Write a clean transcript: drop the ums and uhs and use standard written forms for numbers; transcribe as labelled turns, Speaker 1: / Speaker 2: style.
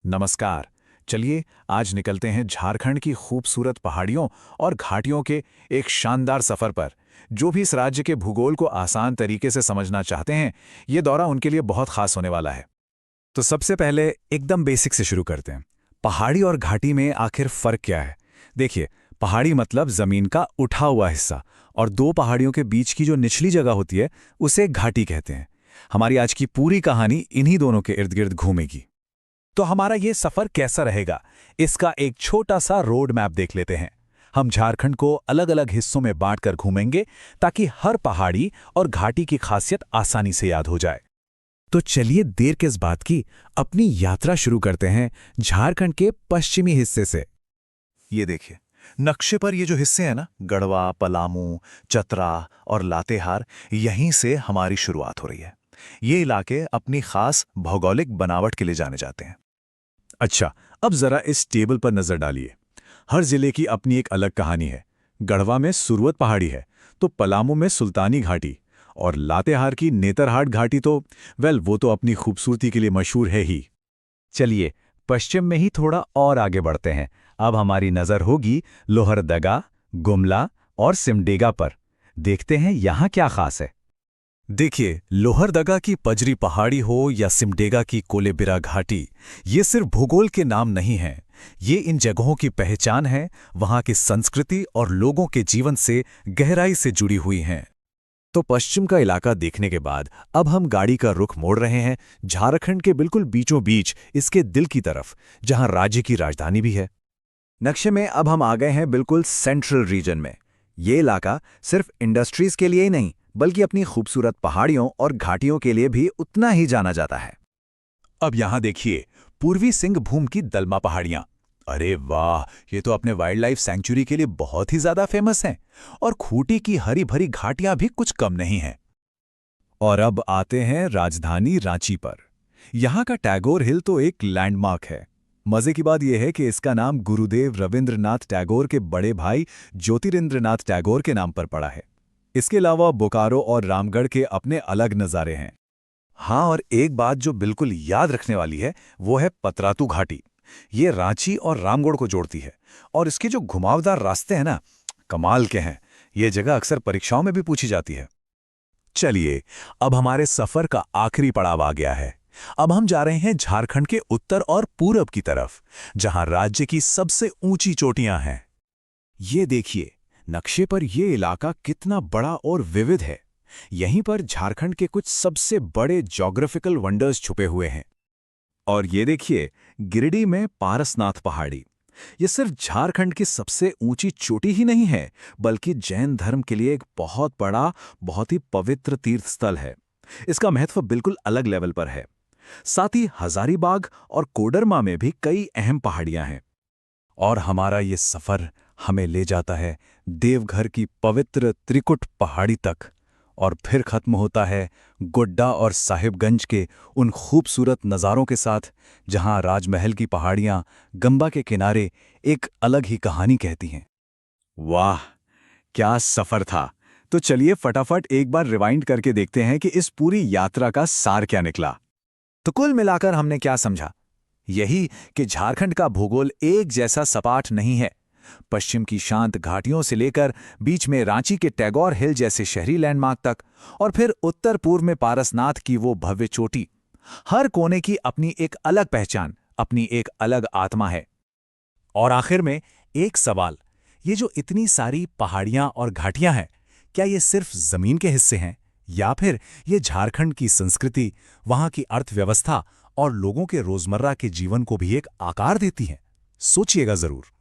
Speaker 1: नमस्कार। चलिए आज निकलते हैं झारखंड की खूबसूरत पहाड़ियों और घाटियों के एक शानदार सफर पर। जो भी इस राज्य के भूगोल को आसान तरीके से समझना चाहते हैं, ये दौरा उनके लिए बहुत खास होने वाला है।
Speaker 2: तो सबसे पहले एकदम बेसिक से शुरू करते हैं। पहाड़ी और घाटी में आखिर फर्क क्या है? देखिए, पहाड़ी मतलब जमीन का उठा हुआ हिस्सा, और दो पहाड़ियों के बीच की जो निचली जगह होती है उसे घाटी कहते हैं। हमारी आज की पूरी कहानी इन्हीं दोनों के इर्द गिर्द घूमेगी।
Speaker 1: तो हमारा ये सफर कैसा रहेगा, इसका एक छोटा सा रोड मैप देख लेते हैं। हम झारखंड को अलग अलग हिस्सों में बांटकर घूमेंगे ताकि हर पहाड़ी और घाटी की खासियत आसानी से याद हो जाए।
Speaker 2: तो चलिए देर किस बात की, अपनी यात्रा शुरू करते हैं झारखंड के पश्चिमी हिस्से से।
Speaker 1: ये देखिए, नक्शे पर ये जो हिस्से हैं ना, गढ़वा, पलामू, चतरा और लातेहार, यहीं से हमारी शुरुआत हो रही है। ये इलाके अपनी खास भौगोलिक बनावट के लिए जाने जाते हैं।
Speaker 2: अच्छा, अब जरा इस टेबल पर नजर डालिए। हर जिले की अपनी एक अलग कहानी है। गढ़वा में सुरवत पहाड़ी है, तो पलामू में सुल्तानी घाटी, और लातेहार की नेतरहाट घाटी तो वो तो अपनी खूबसूरती के लिए मशहूर है ही। चलिए पश्चिम में ही थोड़ा और आगे बढ़ते हैं। अब हमारी नजर होगी लोहरदगा, गुमला और सिमडेगा पर। देखते हैं यहाँ क्या खास है। देखिए, लोहरदगा की पजरी पहाड़ी हो या सिमडेगा की कोलेबिरा घाटी, ये सिर्फ भूगोल के नाम नहीं हैं। ये इन जगहों की पहचान है, वहाँ की संस्कृति और लोगों के जीवन से गहराई से जुड़ी हुई हैं। तो पश्चिम का इलाका देखने के बाद अब हम गाड़ी का रुख मोड़ रहे हैं झारखंड के बिल्कुल बीचों बीच, इसके दिल की तरफ, जहां राज्य की राजधानी भी है। नक्शे में अब हम आ गए हैं बिल्कुल सेंट्रल रीजन में। ये इलाका सिर्फ इंडस्ट्रीज के लिए ही नहीं, बल्कि अपनी खूबसूरत पहाड़ियों और घाटियों के लिए भी उतना ही जाना जाता है। अब यहां देखिए, पूर्वी सिंहभूम की दलमा पहाड़ियां। अरे वाह, ये तो अपने वाइल्ड लाइफ सैंक्चुरी के लिए बहुत ही ज्यादा फेमस हैं। और खूंटी की हरी भरी घाटियां भी कुछ कम नहीं हैं। और अब आते हैं राजधानी रांची पर। यहां का टैगोर हिल तो एक लैंडमार्क है। मजे की बात यह है कि इसका नाम गुरुदेव रविंद्रनाथ टैगोर के बड़े भाई ज्योतिरिंद्रनाथ टैगोर के नाम पर पड़ा है। इसके अलावा बोकारो और रामगढ़ के अपने अलग नज़ारे हैं। हाँ, और एक बात जो बिल्कुल याद रखने वाली है, वो है पतरातू घाटी। ये रांची और रामगढ़ को जोड़ती है, और इसके जो घुमावदार रास्ते हैं ना, कमाल के हैं। ये जगह अक्सर परीक्षाओं में भी पूछी जाती है। चलिए, अब हमारे सफर का आखिरी पड़ाव आ गया है। अब हम जा रहे हैं झारखंड के उत्तर और पूरब की तरफ, जहां राज्य की सबसे ऊंची चोटियां हैं। ये देखिए, नक्शे पर यह इलाका कितना बड़ा और विविध है। यहीं पर झारखंड के कुछ सबसे बड़े ज्योग्राफिकल वंडर्स छुपे हुए हैं। और ये देखिए, गिरिडीह में पारसनाथ पहाड़ी। ये सिर्फ झारखंड की सबसे ऊंची चोटी ही नहीं है, बल्कि जैन धर्म के लिए एक बहुत बड़ा, बहुत ही पवित्र तीर्थ स्थल है। इसका महत्व बिल्कुल अलग लेवल पर है। साथ ही हजारीबाग और कोडरमा में भी कई अहम पहाड़ियां हैं। और हमारा ये सफर हमें ले जाता है देवघर की पवित्र त्रिकुट पहाड़ी तक, और फिर खत्म होता है गोड्डा और साहिबगंज के उन खूबसूरत नज़ारों के साथ, जहां राजमहल की पहाड़ियां गंगा के किनारे एक अलग ही कहानी कहती हैं। वाह, क्या सफर था! तो चलिए फटाफट एक बार रिवाइंड करके देखते हैं कि इस पूरी यात्रा का सार क्या निकला। तो कुल मिलाकर हमने क्या समझा? यही कि झारखंड का भूगोल एक जैसा सपाट नहीं है। पश्चिम की शांत घाटियों से लेकर बीच में रांची के टैगोर हिल जैसे शहरी लैंडमार्क तक, और फिर उत्तर पूर्व में पारसनाथ की वो भव्य चोटी, हर कोने की अपनी एक अलग पहचान, अपनी एक अलग आत्मा है। और आखिर में एक सवाल, ये जो इतनी सारी पहाड़ियां और घाटियां हैं, क्या ये सिर्फ जमीन के हिस्से हैं, या फिर ये झारखंड की संस्कृति, वहां की अर्थव्यवस्था और लोगों के रोजमर्रा के जीवन को भी एक आकार देती हैं? सोचिएगा जरूर।